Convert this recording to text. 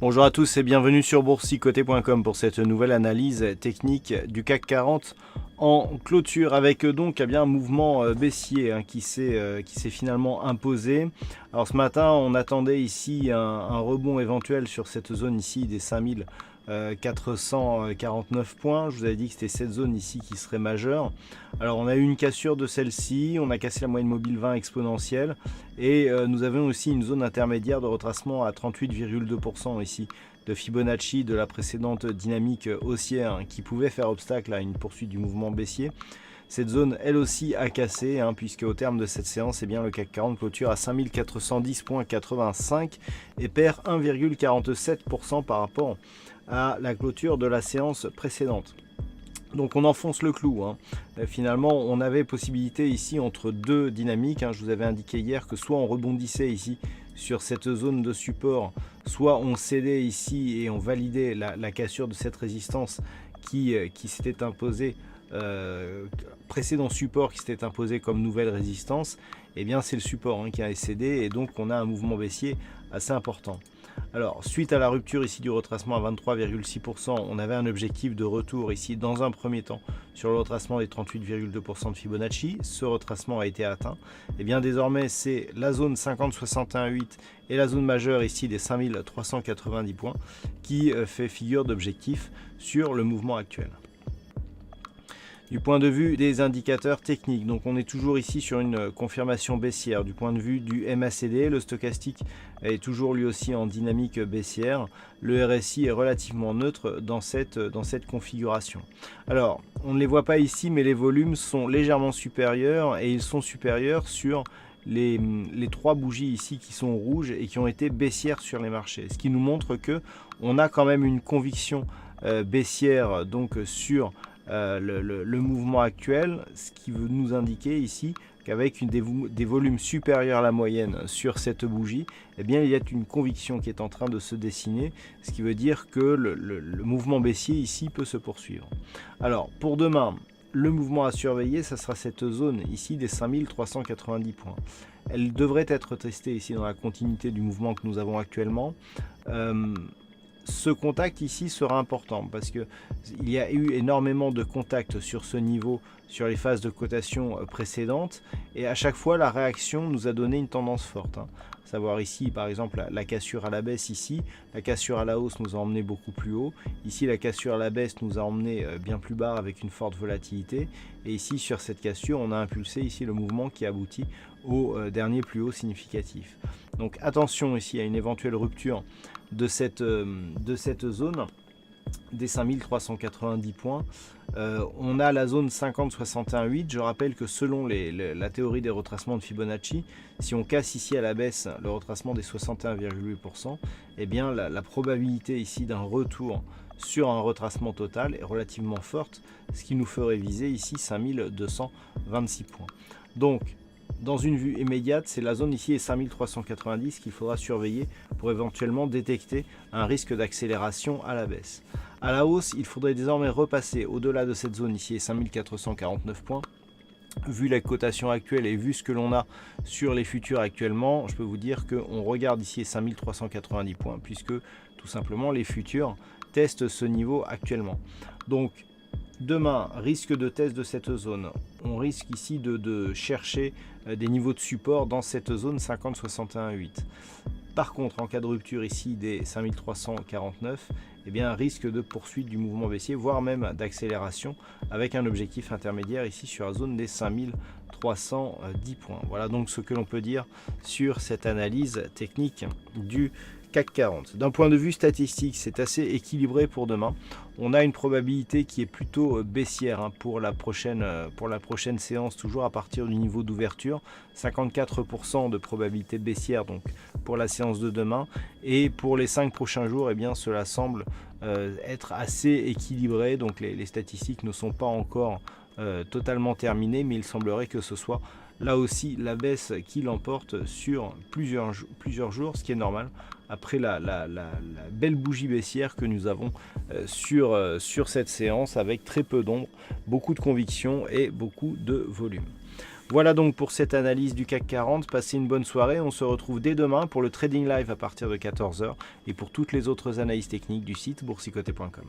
Bonjour à tous et bienvenue sur boursicoté.com pour cette nouvelle analyse technique du CAC 40 en clôture avec donc un mouvement baissier qui s'est finalement imposé. Alors ce matin on attendait ici un rebond éventuel sur cette zone ici des 5449 points. Je vous avais dit que c'était cette zone ici qui serait majeure. Alors on a eu une cassure de celle-ci, on a cassé la moyenne mobile 20 exponentielle et nous avons aussi une zone intermédiaire de retracement à 38,2% ici de Fibonacci de la précédente dynamique haussière qui pouvait faire obstacle à une poursuite du mouvement baissier. Cette zone, elle aussi, a cassé, puisque au terme de cette séance, le CAC 40 clôture à 5410,85 et perd 1,47% par rapport à la clôture de la séance précédente. Donc on enfonce le clou. Finalement, on avait possibilité ici entre deux dynamiques. Je vous avais indiqué hier que soit on rebondissait ici sur cette zone de support, soit on cédait ici et on validait la cassure de cette résistance qui s'était imposée, précédent support qui s'était imposé comme nouvelle résistance. Et bien c'est le support qui a cédé et donc on a un mouvement baissier assez important. Alors suite à la rupture ici du retracement à 23,6%, on avait un objectif de retour ici dans un premier temps sur le retracement des 38,2% de Fibonacci. Ce retracement a été atteint. Et bien désormais c'est la zone 50,61,8 et la zone majeure ici des 5390 points qui fait figure d'objectif sur le mouvement actuel. Du point de vue des indicateurs techniques, donc on est toujours ici sur une confirmation baissière. Du point de vue du MACD, le stochastique est toujours lui aussi en dynamique baissière. Le RSI est relativement neutre dans cette configuration. Alors, on ne les voit pas ici, mais les volumes sont légèrement supérieurs et ils sont supérieurs sur les trois bougies ici qui sont rouges et qui ont été baissières sur les marchés. Ce qui nous montre que on a quand même une conviction baissière donc sur le mouvement actuel, ce qui veut nous indiquer ici qu'avec des volumes supérieurs à la moyenne sur cette bougie, il y a une conviction qui est en train de se dessiner, ce qui veut dire que le mouvement baissier ici peut se poursuivre. Alors pour demain, le mouvement à surveiller, ça sera cette zone ici des 5390 points. Elle devrait être testée ici dans la continuité du mouvement que nous avons actuellement. Ce contact ici sera important parce que il y a eu énormément de contacts sur ce niveau sur les phases de cotation précédentes et à chaque fois la réaction nous a donné une tendance forte. Savoir ici par exemple la cassure à la baisse ici, la cassure à la hausse nous a emmené beaucoup plus haut, ici la cassure à la baisse nous a emmené bien plus bas avec une forte volatilité et ici sur cette cassure on a impulsé ici le mouvement qui aboutit au dernier plus haut significatif. Donc attention ici à une éventuelle rupture de cette zone des 5390 points. On a la zone 50,61,8. Je rappelle que selon la théorie des retracements de Fibonacci, si on casse ici à la baisse le retracement des 61,8%, la probabilité ici d'un retour sur un retracement total est relativement forte, ce qui nous ferait viser ici 5226 points. Donc dans une vue immédiate, c'est la zone ici est 5390 qu'il faudra surveiller pour éventuellement détecter un risque d'accélération à la baisse. À la hausse, il faudrait désormais repasser au-delà de cette zone ici est 5449 points. Vu la cotation actuelle et vu ce que l'on a sur les futurs actuellement, je peux vous dire qu'on regarde ici 5390 points puisque tout simplement les futurs testent ce niveau actuellement. Donc demain, risque de test de cette zone. On risque ici de chercher des niveaux de support dans cette zone 50,61,8. Par contre, en cas de rupture ici des 5349, risque de poursuite du mouvement baissier, voire même d'accélération avec un objectif intermédiaire ici sur la zone des 5310 points. Voilà donc ce que l'on peut dire sur cette analyse technique du CAC 40. D'un point de vue statistique, c'est assez équilibré pour demain. On a une probabilité qui est plutôt baissière pour la prochaine séance, toujours à partir du niveau d'ouverture. 54% de probabilité baissière donc pour la séance de demain. Et pour les 5 prochains jours, cela semble être assez équilibré. Donc les statistiques ne sont pas encore totalement terminées, mais il semblerait que ce soit là aussi la baisse qui l'emporte sur plusieurs jours, ce qui est normal après la belle bougie baissière que nous avons sur cette séance avec très peu d'ombre, beaucoup de conviction et beaucoup de volume. Voilà donc pour cette analyse du CAC 40. Passez une bonne soirée. On se retrouve dès demain pour le Trading Live à partir de 14 h et pour toutes les autres analyses techniques du site boursicoté.com.